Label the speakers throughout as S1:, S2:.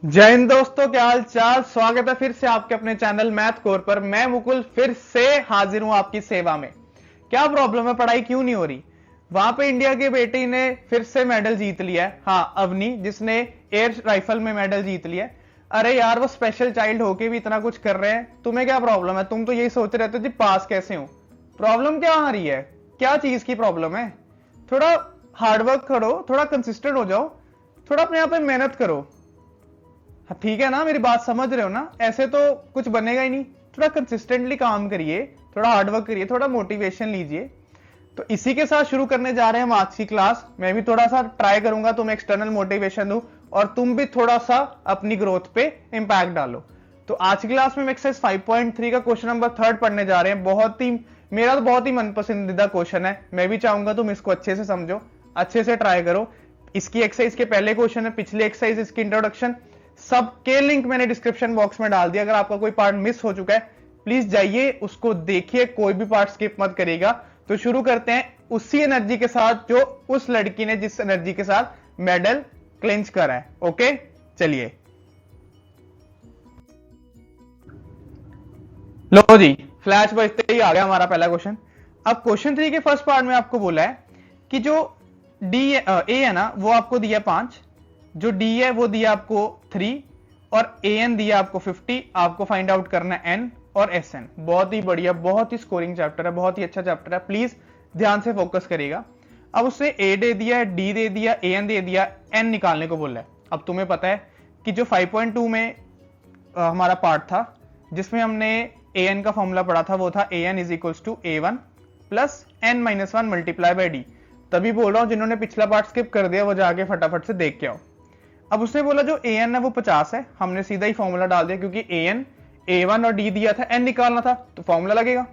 S1: जय हिंद दोस्तों, क्या हाल चाल। स्वागत है फिर से आपके अपने चैनल मैथ कोर पर। मैं मुकुल फिर से हाजिर हूं आपकी सेवा में। क्या प्रॉब्लम है, पढ़ाई क्यों नहीं हो रही? वहां पे इंडिया की बेटी ने फिर से मेडल जीत लिया है। हाँ, अवनी, जिसने एयर राइफल में मेडल जीत लिया है। अरे यार, वो स्पेशल चाइल्ड होके भी इतना कुछ कर रहे हैं, तुम्हें क्या प्रॉब्लम है? तुम तो यही सोच रहे थे जी पास कैसे हो। प्रॉब्लम क्या आ रही है? क्या चीज की प्रॉब्लम है? थोड़ा हार्डवर्क करो, थोड़ा कंसिस्टेंट हो जाओ, थोड़ा अपने आप पे मेहनत करो। हाँ, ठीक है ना, मेरी बात समझ रहे हो ना? ऐसे तो कुछ बनेगा ही नहीं। थोड़ा कंसिस्टेंटली काम करिए, थोड़ा हार्डवर्क करिए, थोड़ा मोटिवेशन लीजिए। तो इसी के साथ शुरू करने जा रहे हैं हम आज की क्लास। मैं भी थोड़ा सा ट्राई करूंगा तुम एक्सटर्नल मोटिवेशन दो और तुम भी थोड़ा सा अपनी ग्रोथ पे इंपैक्ट डालो। तो आज की क्लास में हम एक्सरसाइज 5.3 का क्वेश्चन नंबर 3 पढ़ने जा रहे हैं। मेरा तो बहुत ही मन पसंदीदा क्वेश्चन है। मैं भी चाहूंगा तुम इसको अच्छे से समझो, अच्छे से ट्राई करो। इसकी एक्सरसाइज के पहले क्वेश्चन है, पिछली एक्सरसाइज इसकी इंट्रोडक्शन, सबके लिंक मैंने डिस्क्रिप्शन बॉक्स में डाल दिया। अगर आपका कोई पार्ट मिस हो चुका है प्लीज जाइए उसको देखिए, कोई भी पार्ट स्किप मत करिएगा। तो शुरू करते हैं उसी एनर्जी के साथ जो उस लड़की ने जिस एनर्जी के साथ मेडल क्लिंच करा है। ओके, चलिए। लो जी, फ्लैश बजते ही आ गया हमारा पहला क्वेश्चन। अब क्वेश्चन 3 के फर्स्ट पार्ट में आपको बोला है कि जो डी ए है ना, वो आपको दिया 5, जो डी है वो दिया आपको 3 और ए एन दिया आपको 50। आपको फाइंड आउट करना है एन और एस एन। बहुत ही बढ़िया, बहुत ही स्कोरिंग चैप्टर है, बहुत ही अच्छा चैप्टर है, प्लीज ध्यान से फोकस करिएगा। अब उसने ए दे दिया, डी दे दिया, ए एन दे दिया, एन निकालने को बोला है। अब तुम्हें पता है कि जो 5.2 में हमारा पार्ट था जिसमें हमने ए एन का फॉर्मूला पढ़ा था, वो था a n is equals to a one plus n minus one multiply by d. तभी बोल रहा हूं, जिन्होंने पिछला पार्ट स्किप कर दिया वो जाके फटाफट से देख के आओ। अब उसने बोला जो ए एन है वो 50 है। हमने सीधा ही फॉर्मूला डाल दिया, क्योंकि ए एन ए वन और डी दिया था, एन निकालना था तो फॉर्मूला लगेगा।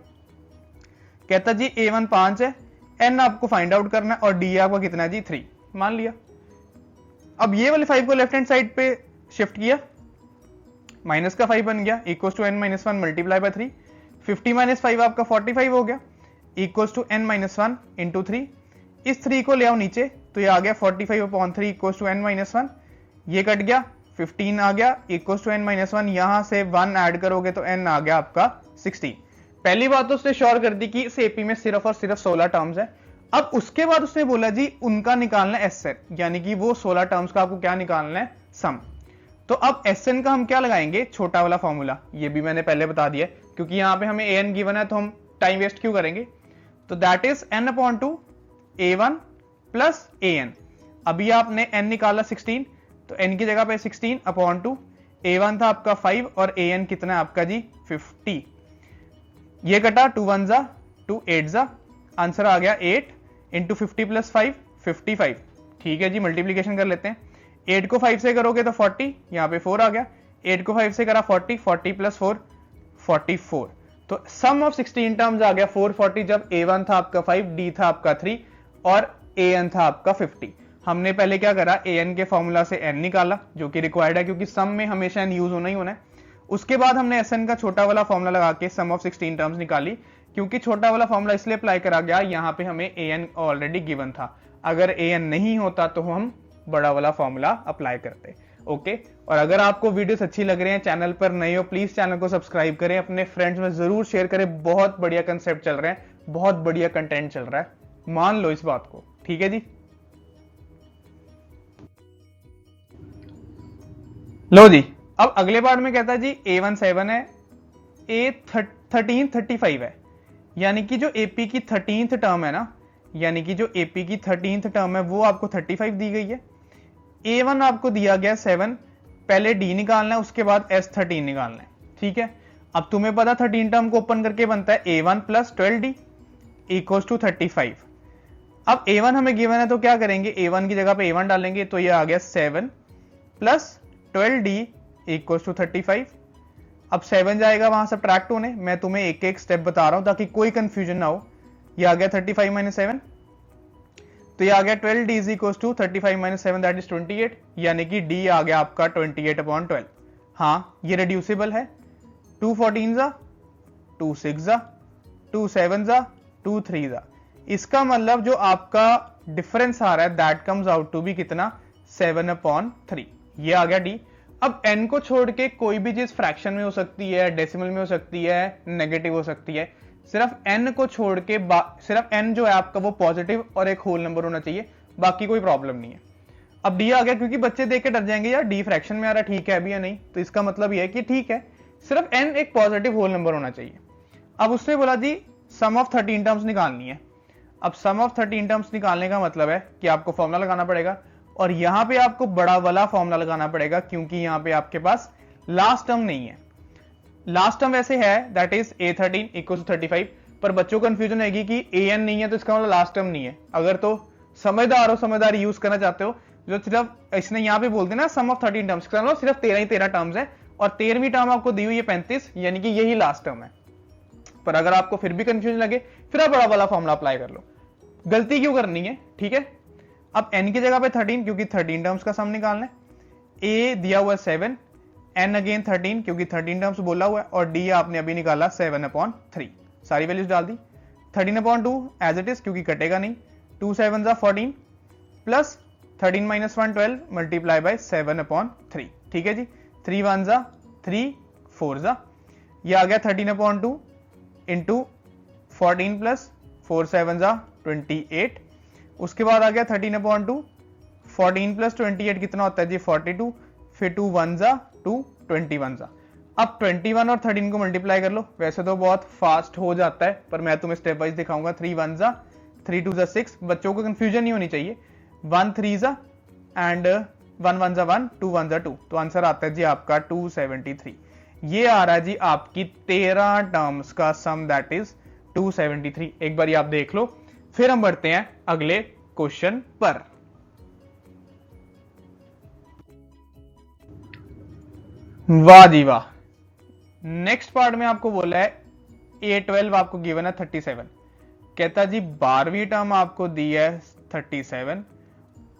S1: कहता जी ए वन 5 है, एन आपको फाइंड आउट करना है और डी आपका कितना है जी 3, मान लिया। अब ये वाले 5 को लेफ्ट हैंड साइड पे शिफ्ट किया, माइनस का 5 बन गया, equals to n minus one multiply by 3। 50 minus 5 आपका 45 हो गया, equals to n minus one into 3। इस 3 को ले आओ नीचे तो ये आ गया 45 upon 3 equals to n minus one. ये कट गया, 15 आ गया, equals to n minus one. यहां से 1 ऐड करोगे तो एन आ गया आपका 16। पहली बात तो उसने श्योर कर दी कि इस एपी में सिर्फ और सिर्फ 16 टर्म्स है। अब उसके बाद उसने बोला जी उनका निकालना है एस एन, यानी कि वो 16 टर्म्स का आपको क्या निकालना है, सम। तो अब एस एन का हम क्या लगाएंगे, छोटा वाला फॉर्मूला। ये भी मैंने पहले बता दिया, क्योंकि यहां पे हमें ए एन गिवन है तो हम टाइम वेस्ट क्यों करेंगे। तो that is n upon two a one plus a n. अभी आपने एन निकाला 16, तो n की जगह पे 16 अपॉन टू, a1 था आपका 5 और an कितना है आपका जी 50। ये कटा 2 1 जा 2 8 जा, आंसर आ गया 8 इंटू 50 प्लस 5 55। ठीक है जी, मल्टीप्लीकेशन कर लेते हैं। 8 को 5 से करोगे तो 40, यहाँ पे 4 आ गया। 8 को 5 से करा 40, 40 प्लस 4 44। तो सम ऑफ 16 टर्म्स आ गया 440, जब a1 था आपका 5, d था आपका 3 और an था आपका 50। हमने पहले क्या करा, ए एन के फॉर्मूला से एन निकाला जो कि रिक्वायर्ड है, क्योंकि सम में हमेशा एन यूज होना ही होना है। उसके बाद हमने एस एन का छोटा वाला फॉर्मूला लगा के सम ऑफ 16 टर्म्स निकाली, क्योंकि छोटा वाला फॉर्मूला इसलिए अप्लाई करा गया, यहाँ पे हमें ए एन ऑलरेडी गिवन था। अगर ए एन नहीं होता तो हम बड़ा वाला फॉर्मूला अप्लाई करते। ओके, और अगर आपको वीडियोस अच्छी लग रही हैं, चैनल पर नए हो, प्लीज चैनल को सब्सक्राइब करें, अपने फ्रेंड्स में जरूर शेयर करें। बहुत बढ़िया कंसेप्ट चल रहे हैं, बहुत बढ़िया कंटेंट चल रहा है, मान लो इस बात को। ठीक है जी, लो जी। अब अगले पार्ट में कहता है जी A1 7 है, A 13 35 है, यानी कि जो AP की 13th टर्म है ना, यानी कि जो AP की 13th टर्म है वो आपको 35 दी गई है। A1 आपको दिया गया 7, पहले D निकालना है, उसके बाद S13 निकालना है। ठीक है, अब तुम्हें पता 13 टर्म को ओपन करके बनता है A1 plus 12D equals to 35। अब A1 हमें गिवन है तो क्या करेंगे, A1 की जगह पे A1 डालेंगे, तो ये आ गया 7 प्लस 12D इक्वल्स टू 35। अब 7 जाएगा वहां सब्ट्रैक्ट होने, मैं तुम्हें एक एक स्टेप बता रहा हूं ताकि कोई कंफ्यूजन ना हो। ये आ गया 35 माइनस 7, तो ये आ गया 12D is equals to 35 minus 7 that is 28, यानी कि D आ गया आपका 28 अपॉन 12। हाँ, ये रिड्यूसिबल है, 2 14 जा 2 6 जा 2 7 जा 2 3 जा। इसका मतलब जो आपका डिफरेंस आ रहा है that comes out to be कितना, 7 अपॉन 3। ये आ गया डी। अब n को छोड़ के कोई भी चीज फ्रैक्शन में हो सकती है, डेसिमल में हो सकती है, नेगेटिव हो सकती है। सिर्फ n को छोड़ के सिर्फ n जो है आपका वो पॉजिटिव और एक होल नंबर होना चाहिए, बाकी कोई प्रॉब्लम नहीं है। अब डी आ गया, क्योंकि बच्चे देख के डर जाएंगे यार डी फ्रैक्शन में आ रहा है, ठीक है अभी या नहीं, तो इसका मतलब ये है कि ठीक है, सिर्फ n एक पॉजिटिव होल नंबर होना चाहिए। अब उसने बोला जी सम ऑफ 13 टर्म्स निकालनी है। अब सम ऑफ 13 टर्म्स निकालने का मतलब है कि आपको फॉर्मूला लगाना पड़ेगा, और यहां पे आपको बड़ा वाला फॉर्मूला लगाना पड़ेगा, क्योंकि यहां पे आपके पास लास्ट टर्म नहीं है। लास्ट टर्म वैसे है, that is a13 equal to 35, पर बच्चों को कंफ्यूजन होगी कि an नहीं है तो इसका मतलब लास्ट टर्म नहीं है। अगर तो समझदार यूज करना चाहते हो, जो सिर्फ इसने यहां पे बोल देना सम ऑफ 13 टर्म्स, सिर्फ 13 ही 13 टर्म्स है, और 13वीं टर्म आपको दी हुई है 35, यानी कि यही लास्ट टर्म है। पर अगर आपको फिर भी कंफ्यूजन लगे, फिर आप बड़ा वाला फॉर्मूला अप्लाई कर लो। गलती क्यों करनी है, ठीक है। अब n की जगह पे 13, क्योंकि 13 टर्म्स का सम निकालना है। a दिया हुआ है 7, n अगेन 13, क्योंकि 13 टर्म्स बोला हुआ है, और d आपने अभी निकाला 7/3, सारी वैल्यूज डाल दी। 13/2 एज इट इज, क्योंकि कटेगा नहीं, 2 7 14 प्लस 13 - 1 12 मल्टीप्लाई बाय 7/3, ठीक है जी। 3 1 3 4 ये आ गया 13/2 इंटू 14 प्लस 4 7 28। उसके बाद आ गया 13/2, 14 प्लस 28 कितना होता है जी 42, फिर 2 1 2 21। अब 21 और 13 को मल्टीप्लाई कर लो, वैसे तो बहुत फास्ट हो जाता है, पर मैं तुम्हें स्टेप वाइज दिखाऊंगा। 3 1 3 2 6, बच्चों को कंफ्यूजन नहीं होनी चाहिए। 1 3 एंड 1 1 1 2 1 2, तो आंसर आता है जी आपका 273। ये आ रहा है जी आपकी 13 टर्म्स का सम, दैट इज 273। एक बार आप देख लो, फिर हम बढ़ते हैं अगले क्वेश्चन पर। वाह जी वाह। नेक्स्ट पार्ट में आपको बोला है A12 आपको गिवन है 37, कहता जी 12वीं टर्म आपको दी है 37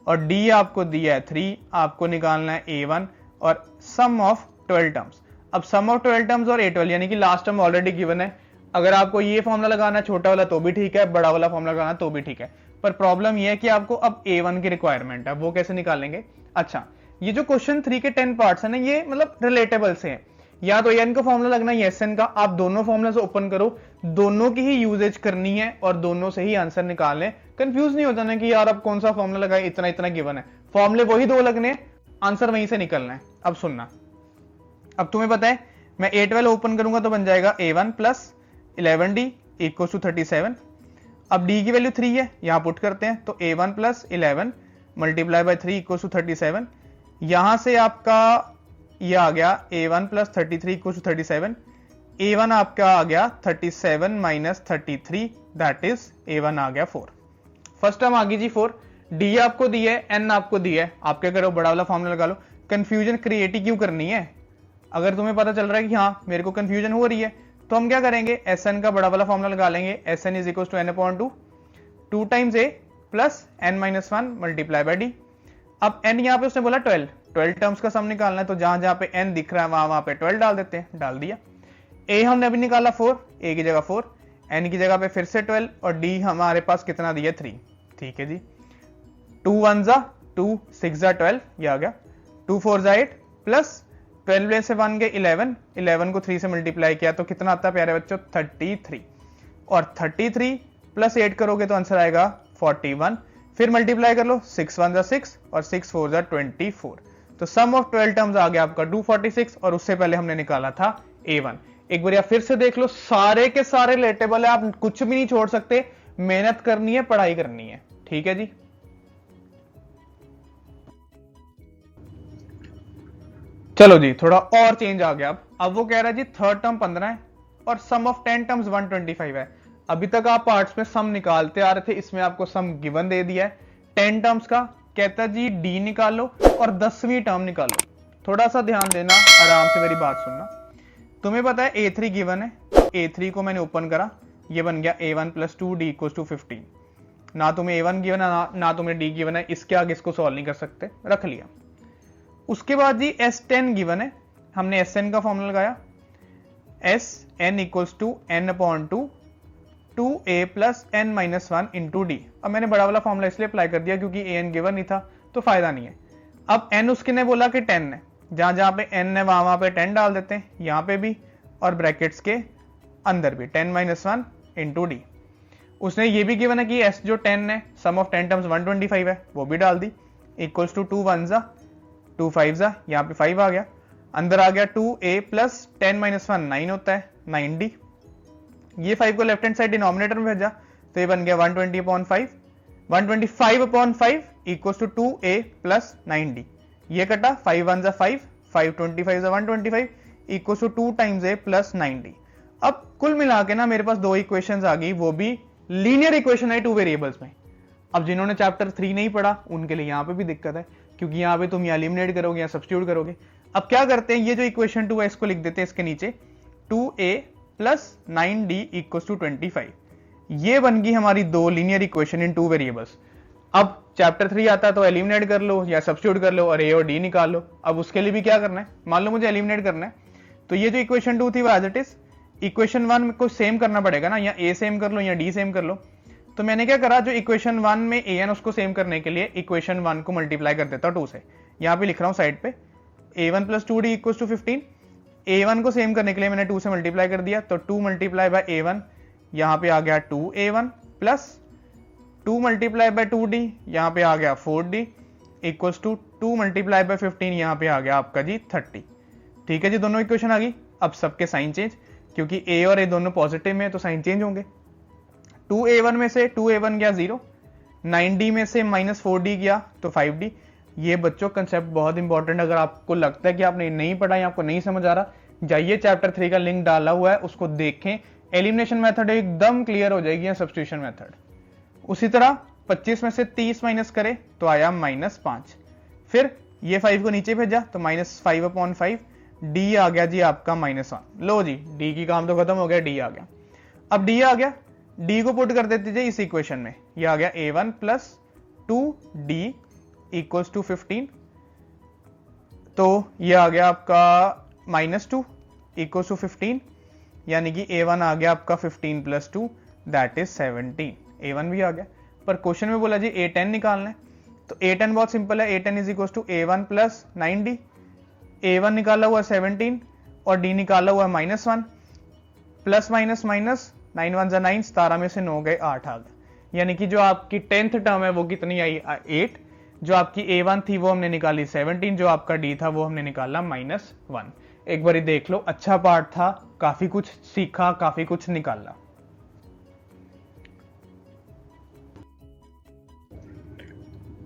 S1: और D आपको दिया है 3, आपको निकालना है A1 और सम ऑफ 12 टर्म्स। अब सम ऑफ 12 टर्म्स और A12 यानी कि लास्ट टर्म ऑलरेडी गिवन है। अगर आपको ये फॉर्मूला लगाना है छोटा वाला तो भी ठीक है, बड़ा वाला फॉर्मूला लगाना तो भी ठीक है, पर प्रॉब्लम ये है कि आपको अब A1 की रिक्वायरमेंट है, वो कैसे निकालेंगे। अच्छा, ये जो क्वेश्चन 3 के 10 पार्ट्स है ना, ये मतलब रिलेटेबल से हैं। या तो एन का फॉर्मूला लगना है एस एन का, आप दोनों फॉर्मूला से ओपन करो, दोनों की ही यूजेज करनी है और दोनों से ही आंसर निकालने। कंफ्यूज नहीं हो जाना कि यार अब कौन सा फॉर्मूला लगाए, इतना इतना गिवन है, फॉर्मूले वही दो लगने, आंसर वहीं से निकलना है। अब सुनना, अब तुम्हें पता है मैं A12 ओपन करूंगा तो बन जाएगा A1 plus 11D equal to 37। अब D की वैल्यू 3 है, यहां पुट करते हैं, तो A1 plus 11 multiply by 3 equal to 37। यहां से आपका ये आ गया A1 plus 33 equal to 37। A1 आपका आ गया 37 माइनस 33, दैट इज A1 आ गया 4। फर्स्ट टर्म आ गई जी 4। D आपको दी है, N आपको दी है, आप क्या करो बड़ा वाला फॉर्मूला लगा लो। कंफ्यूजन क्रिएट ही क्यों करनी है, अगर तुम्हें पता चल रहा है कि हाँ मेरे को कंफ्यूजन हो रही है, तो हम क्या करेंगे, Sn का बड़ा वाला फॉर्मूला लगा लेंगे। Sn is equal to n/2, 2 times A plus n-1 multiply by D। अब n यहाँ पे उसने बोला 12 टर्म्स का सम निकालना है, तो जहां जहां पे n दिख रहा है वहां पे 12 डाल देते हैं, डाल दिया। A हमने अभी निकाला 4, A की जगह 4, n की जगह पे फिर से 12 और D हमारे पास कितना दिया 3, ठीक है जी। 2 1 2 6 12, ये आ गया। 2 4 8 प्लस 12 से 1 गए 11 को 3 से मल्टीप्लाई किया तो कितना आता है प्यारे बच्चों 33, और 33 प्लस 8 करोगे तो आंसर आएगा 41। फिर मल्टीप्लाई कर लो, 6 1 6 और 6 4 24, तो सम ऑफ 12 टर्म्स आ गया आपका 246, और उससे पहले हमने निकाला था A1। एक बार फिर से देख लो, सारे के सारे रिलेटेबल है, आप कुछ भी नहीं छोड़ सकते, मेहनत करनी है, पढ़ाई करनी है, ठीक है जी। चलो जी, थोड़ा और चेंज आ गया। अब वो कह रहा है जी थर्ड टर्म 15 है और सम ऑफ 10 टर्म्स 125 है। अभी तक आप पार्ट्स में सम निकालते आ रहे थे, इसमें आपको सम गिवन दे दिया है 10 टर्म्स का, कहता जी डी निकालो और 10वीं टर्म निकालो। थोड़ा सा ध्यान देना, आराम से मेरी बात सुनना। तुम्हें पता है A3 गिवन है, A3 को मैंने ओपन करा, ये बन गया A1 plus 2D equal to 15। ना तुम्हें A1 गिवन है ना तुम्हें D गिवन है, इसके आगे इसको सॉल्व नहीं कर सकते, रख लिया। उसके बाद जी S10 गिवन है, हमने Sn का फॉर्मूला लगाया, Sn equals to n/2 2a plus n-1 into डी। अब मैंने बड़ा वाला फॉर्मूला इसलिए अप्लाई कर दिया क्योंकि an गिवन नहीं था तो फायदा नहीं है। अब n उसके ने बोला कि 10 है, जहां जहां पे n है वहां पे 10 डाल देते हैं, यहां पे भी और ब्रैकेट्स के अंदर भी 10 - 1 इंटू डी। उसने ये भी गिवन है कि s जो 10 है, सम ऑफ 10 टर्म्स 125 है, वो भी डाल दी, इक्वल्स टू 2 1 जा 2 5 जा, यहाँ पे 5 आ गया, अंदर आ गया 2a प्लस 10 - 1 9 होता है 9d। ये 5 को लेफ्ट हैंड साइड डिनोमिनेटर में भेजा तो ये बन गया 120/5, 125/5 equals to 2a plus 9d। ये कटा 5 1 जा 5, 5 25 जा 125 equals to 2 times a plus 9d। अब कुल मिला के ना मेरे पास दो इक्वेशंस आ गई, वो भी लीनियर इक्वेशन है 2 वेरिएबल्स में। अब जिन्होंने चैप्टर 3 नहीं पढ़ा उनके लिए यहाँ पे भी दिक्कत है, क्योंकि यहाँ पे तुम या एलिमिनेट करोगे या सब्स्टिट्यूट करोगे। अब क्या करते हैं, ये जो इक्वेशन 2 है इसको लिख देते हैं इसके नीचे 2a plus 9d equals to 25। ये बन गई हमारी दो लीनियर इक्वेशन इन 2 वेरिएबल्स। अब चैप्टर 3 आता है तो एलिमिनेट कर लो या सब्स्टिट्यूट कर लो और a और d निकाल लो। अब उसके लिए भी क्या करना है, मान लो मुझे एलिमिनेट करना है, तो ये जो इक्वेशन 2 थी वो एज इट इज इक्वेशन 1 को सेम करना पड़ेगा ना, या a सेम कर लो या d सेम कर लो। तो मैंने क्या करा, जो इक्वेशन 1 में an उसको सेम करने के लिए इक्वेशन 1 को मल्टीप्लाई कर देता हूं 2 से। यहां पे लिख रहा हूं साइड पे a1 plus 2d equals to 15। a1 को सेम करने के लिए मैंने 2 से मल्टीप्लाई कर दिया, तो 2 मल्टीप्लाई बाय a1, यहां पे आ गया 2a1 plus 2 multiply by 2d, यहां पे आ गया 4d equals to 2 multiply by 15, यहां पे आ गया आपका जी 30। ठीक है जी, दोनों इक्वेशन आ गई। अब सबके साइन चेंज, क्योंकि a और a दोनों पॉजिटिव में है तो साइन चेंज होंगे। 2a1 में से 2a1 गया 0, 9d में से -4d गया तो 5d। ये बच्चों कंसेप्ट बहुत इंपॉर्टेंट, अगर आपको लगता है कि आपने नहीं पढ़ा या आपको नहीं समझ आ रहा, जाइए चैप्टर 3 का लिंक डाला हुआ है उसको देखें, एलिमिनेशन मेथड एकदम क्लियर हो जाएगी या सब्स्टिट्यूशन मेथड। उसी तरह 25 में से 30 माइनस करे तो आया -5, फिर ये 5 को नीचे भेजा तो -5/5, d आ गया जी आपका -1। लो जी, d की काम तो खत्म हो गया, d आ गया। अब d आ गया, d को पुट कर देते थे इस इक्वेशन में, ये आ गया a1 plus 2d equals to 15, तो ये आ गया आपका -2 इक्वल्स टू 15, यानी कि a1 आ गया आपका 15 प्लस 2 दैट इज 17। a1 भी आ गया, पर क्वेश्चन में बोला जी a10 निकालना है, तो a10 बहुत सिंपल है, a10 is equals to a1 plus 9d। a1 निकाला हुआ 17 और d निकाला हुआ -1, प्लस माइनस माइनस 9 1 9, 17 में से 9 गए 8 आ गए, यानी कि जो आपकी 10th टर्म है वो कितनी आई 8, जो आपकी a1 थी वो हमने निकाली 17, जो आपका d था वो हमने निकाला -1। एक बार देख लो, अच्छा पार्ट था, काफी कुछ सीखा, काफी कुछ निकाला।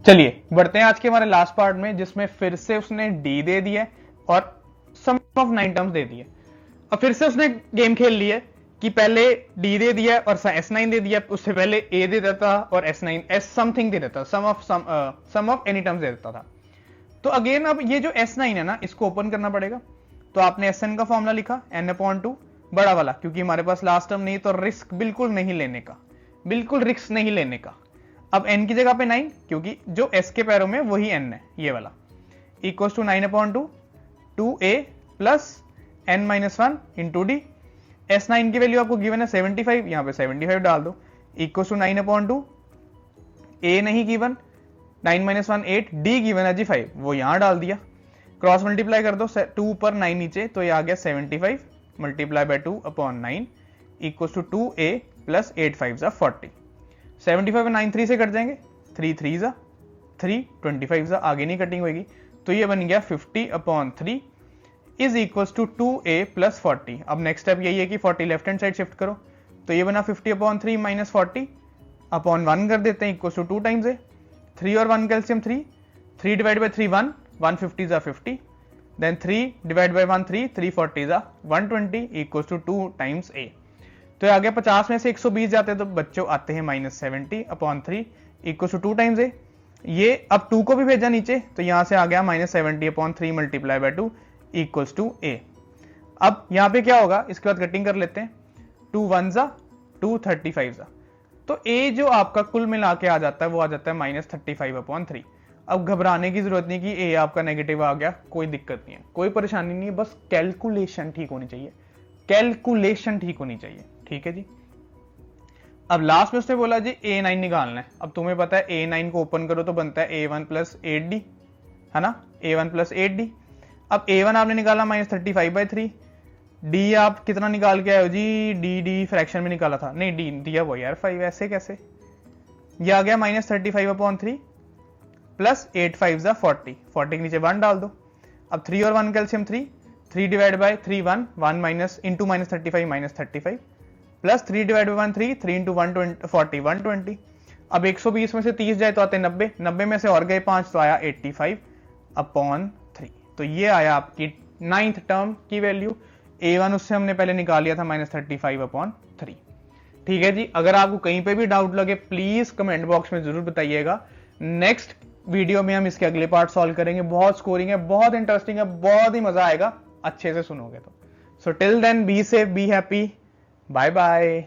S1: चलिए बढ़ते हैं आज के हमारे लास्ट पार्ट में, जिसमें फिर से उसने d दे दिया और सम ऑफ 9 टर्म्स दे दिए। अब फिर से उसने गेम खेल ली है कि पहले d दे दिया और s9 दे दिया, उससे पहले a दे देता और s9 s समथिंग दे देता, सम ऑफ एनी टर्म्स दे देता था। तो अगेन अब ये जो s9 है ना, इसको ओपन करना पड़ेगा। तो आपने sn का फॉर्मूला लिखा n/2 बड़ा वाला, क्योंकि हमारे पास लास्ट टर्म नहीं तो रिस्क बिल्कुल नहीं लेने का, बिल्कुल रिस्क नहीं लेने का। अब n की जगह पे 9, क्योंकि जो s के पैरों में वही n है, ये वाला, equals to 9/2 2a plus n-1 into डी। S9 की वैल्यू आपको गिवन है 75, यहां पे 75 डाल दो, इक्वल्स टू 9/2, a नहीं गिवन, 9 - 1 8, d गिवन है जी 5, वो यहां डाल दिया, क्रॉस मल्टीप्लाई कर दो 2 पर 9 नीचे, तो ये आ गया 75 multiply by 2/9 equals to 2a plus 8 5 जा 40। 75 और 9 3 से कट जाएंगे, 3 3 जा 3, 25 जा आगे नहीं कटिंग होगी, तो ये बन गया 50/3 is equals to 2a plus 40। अब नेक्स्ट स्टेप यही है कि 40 लेफ्ट हैंड साइड शिफ्ट करो, तो ये बना 50/3 माइनस 40/1 कर देते हैं, इक्वल्स टू 2 टाइम्स a, 3 और 1 कैल्सियम 3, 3 डिवाइड बाय 3 1, 150 जा 50, देन 3 डिवाइड बाय 1 3, 340 जा 120 इक्वल्स टू 2 टाइम्स a। तो ये आ गया 50 में से 120 जाते हैं तो बच्चों आते हैं -70/3 इक्वल्स टू 2 टाइम्स a। ये अब 2 को भी भेजा नीचे, तो यहां से आ गया -70/3 multiply by 2 equals to a। अब यहां पे क्या होगा, इसके बाद कटिंग कर लेते हैं, 2 1 जा 2 35 जा, तो a जो आपका कुल मिला के आ जाता है वो आ जाता है -35/3। अब घबराने की जरूरत नहीं कि a आपका नेगेटिव आ गया, कोई दिक्कत नहीं है, कोई परेशानी नहीं है, बस कैलकुलेशन ठीक होनी चाहिए, कैलकुलेशन ठीक होनी चाहिए, ठीक है जी। अब लास्ट में उसने बोला जी a9 निकालना है। अब तुम्हें पता है a9 को ओपन करो तो बनता है a1 प्लस 8d, है ना, a1 प्लस 8d। अब A1 आपने निकाला -35/3, डी आप कितना निकाल के आए हो जी, डी फ्रैक्शन में निकाला था, नहीं डी दिया वो यार 5, ऐसे कैसे, ये आ गया -35/3 प्लस 8 5 40, 40 के नीचे 1 डाल दो। अब 3 और 1 calcium 3 divide by 3 1 minus into -35 plus 3 divide by 1 3 into 140 120। अब 120 में से 30 जाए तो आते 90, 90 में से और गए 5 तो आया 85/3। तो ये आया आपकी 9th टर्म की वैल्यू। A1 उससे हमने पहले निकाल लिया था -35/3। ठीक है जी, अगर आपको कहीं पे भी डाउट लगे प्लीज कमेंट बॉक्स में जरूर बताइएगा। नेक्स्ट वीडियो में हम इसके अगले पार्ट सॉल्व करेंगे। बहुत स्कोरिंग है, बहुत इंटरेस्टिंग है, बहुत ही मजा आएगा अच्छे से सुनोगे तो। So till then be safe, be happy, bye bye.